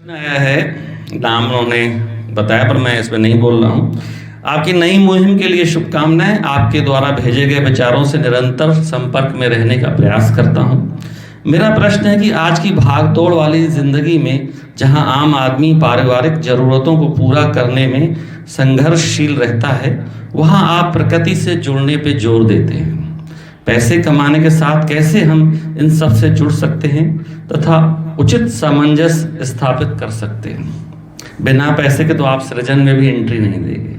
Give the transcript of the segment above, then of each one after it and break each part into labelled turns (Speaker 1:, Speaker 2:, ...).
Speaker 1: आया है, नाम उन्होंने बताया पर मैं इसमें नहीं बोल रहा हूँ। आपकी नई मुहिम के लिए शुभकामनाएं। आपके द्वारा भेजे गए विचारों से निरंतर संपर्क में रहने का प्रयास करता हूँ। मेरा प्रश्न है कि आज की भागदौड़ वाली जिंदगी में जहां आम आदमी पारिवारिक जरूरतों को पूरा करने में संघर्षशील रहता है, वहां आप प्रकृति से जुड़ने पे जोर देते हैं। पैसे कमाने के साथ कैसे हम इन सब से जुड़ सकते हैं तथा उचित सामंजस्य स्थापित कर सकते हैं? बिना पैसे के तो आप सृजन में भी एंट्री नहीं देंगे।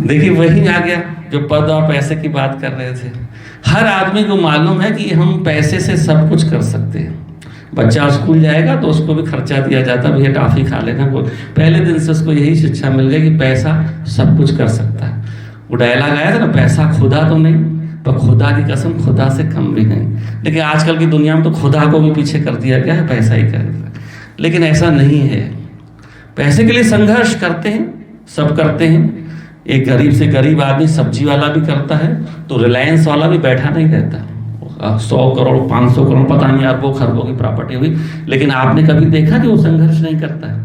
Speaker 1: देखिए, वही आ गया जो पद और पैसे की बात कर रहे थे। हर आदमी को मालूम है कि हम पैसे से सब कुछ कर सकते हैं। बच्चा स्कूल जाएगा तो उसको भी खर्चा दिया जाता, भैया टॉफी खा लेना। पहले दिन से उसको यही शिक्षा मिल गई कि पैसा सब कुछ कर सकता है। वो डायलॉग आया था ना, पैसा खुदा तो नहीं पर खुदा की कसम खुदा से कम भी नहीं। लेकिन आजकल की दुनिया में तो खुदा को भी पीछे कर दिया गया है, पैसा ही करेगा। लेकिन ऐसा नहीं है। पैसे के लिए संघर्ष करते हैं, सब करते हैं। एक गरीब से गरीब आदमी सब्जी वाला भी करता है तो रिलायंस वाला भी बैठा नहीं रहता। 100 करोड़ 500 करोड़ पता नहीं अरबों खरबों की प्रॉपर्टी हुई, लेकिन आपने कभी देखा कि वो संघर्ष नहीं करता है?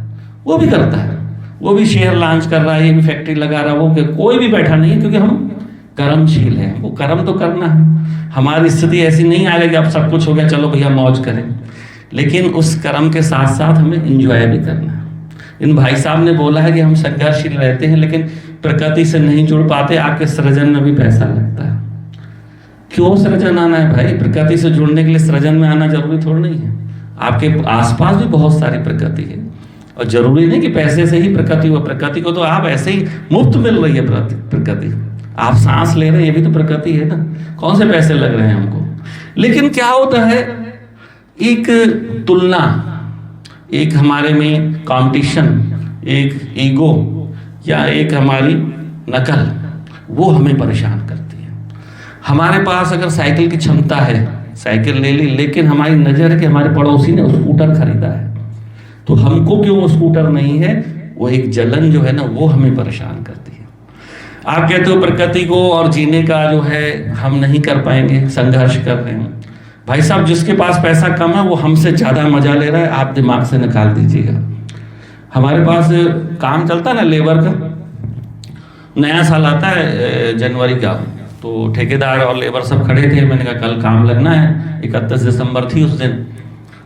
Speaker 1: वो भी करता है, वो भी शेयर लॉन्च कर रहा है, ये भी फैक्ट्री लगा रहा है। वो कोई भी बैठा नहीं है, क्योंकि हम कर्मशील हैं। वो कर्म तो करना है। हमारी स्थिति ऐसी नहीं आ गई कि अब सब कुछ हो गया चलो भैया मौज करें, लेकिन उस कर्म के साथ साथ हमें एंजॉय भी करना है। इन भाई साहब ने बोला है कि हम संघर्षशील रहते हैं लेकिन प्रकृति से नहीं जुड़ पाते। आपके सृजन में भी पैसा लगता है। क्यों सृजन आना है भाई? प्रकृति से जुड़ने के लिए सृजन में आना जरूरी थोड़ा नहीं है। आपके आसपास भी बहुत सारी प्रकृति है और जरूरी नहीं कि पैसे से ही प्रकृति हो। प्रकृति को तो आप ऐसे ही मुफ्त मिल रही है। प्रकृति आप सांस ले रहे हैं, ये भी तो प्रकृति है ना। कौन से पैसे लग रहे हैं हमको? लेकिन क्या होता है, एक तुलना, एक हमारे में कंपटीशन, एक ईगो या एक हमारी नकल, वो हमें परेशान करती है। हमारे पास अगर साइकिल की क्षमता है, साइकिल ले ली, लेकिन हमारी नजर है कि हमारे पड़ोसी ने स्कूटर खरीदा है, तो हमको क्यों वो स्कूटर नहीं है? वो एक जलन जो है ना, वो हमें परेशान करती है। आप कहते हो प्रकृति को और जीने का जो है हम नहीं कर पाएंगे, संघर्ष कर रहे हैं। भाई साहब, जिसके पास पैसा कम है वो हमसे ज्यादा मजा ले रहा है। आप दिमाग से निकाल दीजिएगा। हमारे पास काम चलता है ना लेबर का, नया साल आता है जनवरी का, तो ठेकेदार और लेबर सब खड़े थे। मैंने कहा कल काम लगना है, 31 दिसंबर थी उस दिन।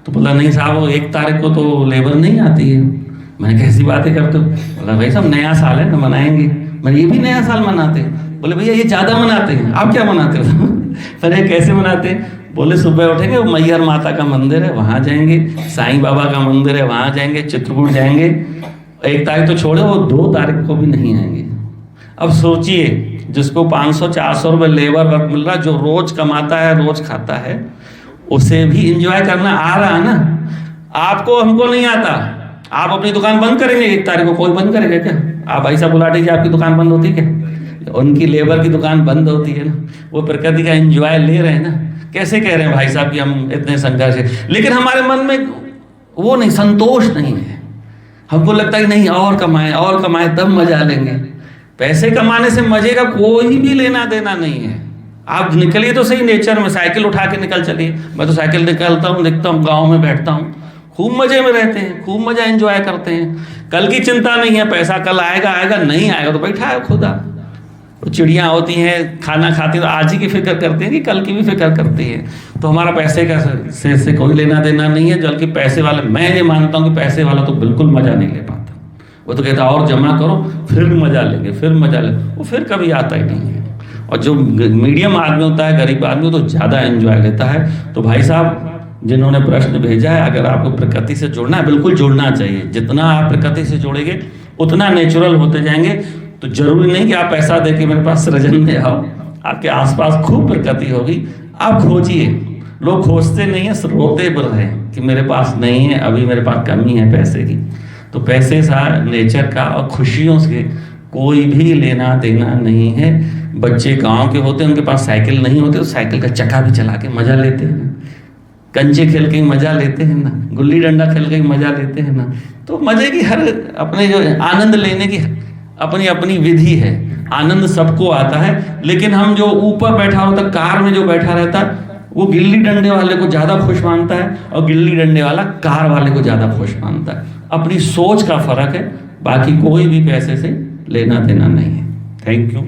Speaker 1: तो बोला नहीं साहब, 1 तारीख को तो लेबर नहीं आती है। मैंने कैसी बातें करते हो? बोला भाई साहब नया साल है ना, मनाएंगे। मैंने ये भी नया साल मनाते हैं। बोले भैया ये ज्यादा मनाते हैं, आप क्या मनाते हो? मैंने कैसे मनाते हैं? बोले सुबह उठेंगे, वो मैहर माता का मंदिर है वहां जाएंगे, साईं बाबा का मंदिर है वहां जाएंगे, चित्रकूट जाएंगे। 1 तारीख तो छोड़े, वो 2 तारीख को भी नहीं आएंगे। अब सोचिए, जिसको 500-400 रुपये लेबर वर्क मिल रहा है, जो रोज कमाता है रोज खाता है, उसे भी इंजॉय करना आ रहा है ना। आपको हमको नहीं आता। आप अपनी दुकान बंद करेंगे 1 तारीख को? कोई बंद करेगा क्या? आप ऐसा बुला दीजिए, आपकी दुकान बंद होती क्या? उनकी लेबर की दुकान बंद होती है ना। वो प्रकृति का एंजॉय ले रहे हैं ना। कैसे कह रहे हैं भाई साहब कि हम इतने संघर्ष है, लेकिन हमारे मन में वो नहीं, संतोष नहीं है। हमको लगता है कि नहीं, और कमाए तब मजा लेंगे। पैसे कमाने से मजे का कोई भी लेना देना नहीं है। आप निकलिए तो सही नेचर में, साइकिल उठा के निकल चलिए। मैं तो साइकिल निकालता हूँ, देखता हूँ, गाँव में बैठता हूँ, खूब मजे में रहते हैं, खूब मजा एंजॉय करते हैं। कल की चिंता नहीं है, पैसा कल आएगा नहीं आएगा तो बैठा है खुदा। तो चिड़ियाँ होती हैं, खाना खाती तो आज ही की फिक्र करती हैं कि कल की भी फिक्र करती है। तो हमारा पैसे का से कोई लेना देना नहीं है। जबकि पैसे वाले, मैं ये मानता हूँ कि पैसे वाला तो बिल्कुल मजा नहीं ले पाता। वो तो कहता और जमा करो फिर मजा लेंगे, फिर मजा लेंगे। वो फिर कभी आता ही नहीं है। और जो मीडियम आदमी होता है, गरीब आदमी, तो ज़्यादा एंजॉय लेता है। तो भाई साहब जिन्होंने प्रश्न भेजा है, अगर आपको प्रकृति से जुड़ना है, बिल्कुल जुड़ना चाहिए। जितना आप प्रकृति से जुड़ेंगे उतना नेचुरल होते जाएंगे। तो जरूरी नहीं कि आप पैसा दे के मेरे पास सृजन में आओ। आपके आसपास खूब प्रकृति होगी, आप खोजिए। लोग खोजते नहीं है, रोते बोल रहे हैं कि मेरे पास नहीं है, अभी मेरे पास कमी है पैसे की। तो पैसे सा नेचर का और खुशियों से कोई भी लेना देना नहीं है। बच्चे गांव के होते हैं, उनके पास साइकिल नहीं होते, तो साइकिल का चक्का भी चला के मजा लेते हैं ना। कंचे खेल के ही मजा लेते हैं ना, गुल्ली डंडा खेल के ही मजा लेते हैं ना। तो मजे की हर अपने जो आनंद लेने की अपनी अपनी विधि है। आनंद सबको आता है, लेकिन हम जो ऊपर बैठा होता, कार में जो बैठा रहता, वो गिल्ली डंडे वाले को ज़्यादा खुश मानता है और गिल्ली डंडे वाला कार वाले को ज़्यादा खुश मानता है। अपनी सोच का फर्क है, बाकी कोई भी पैसे से लेना देना नहीं है। Thank you.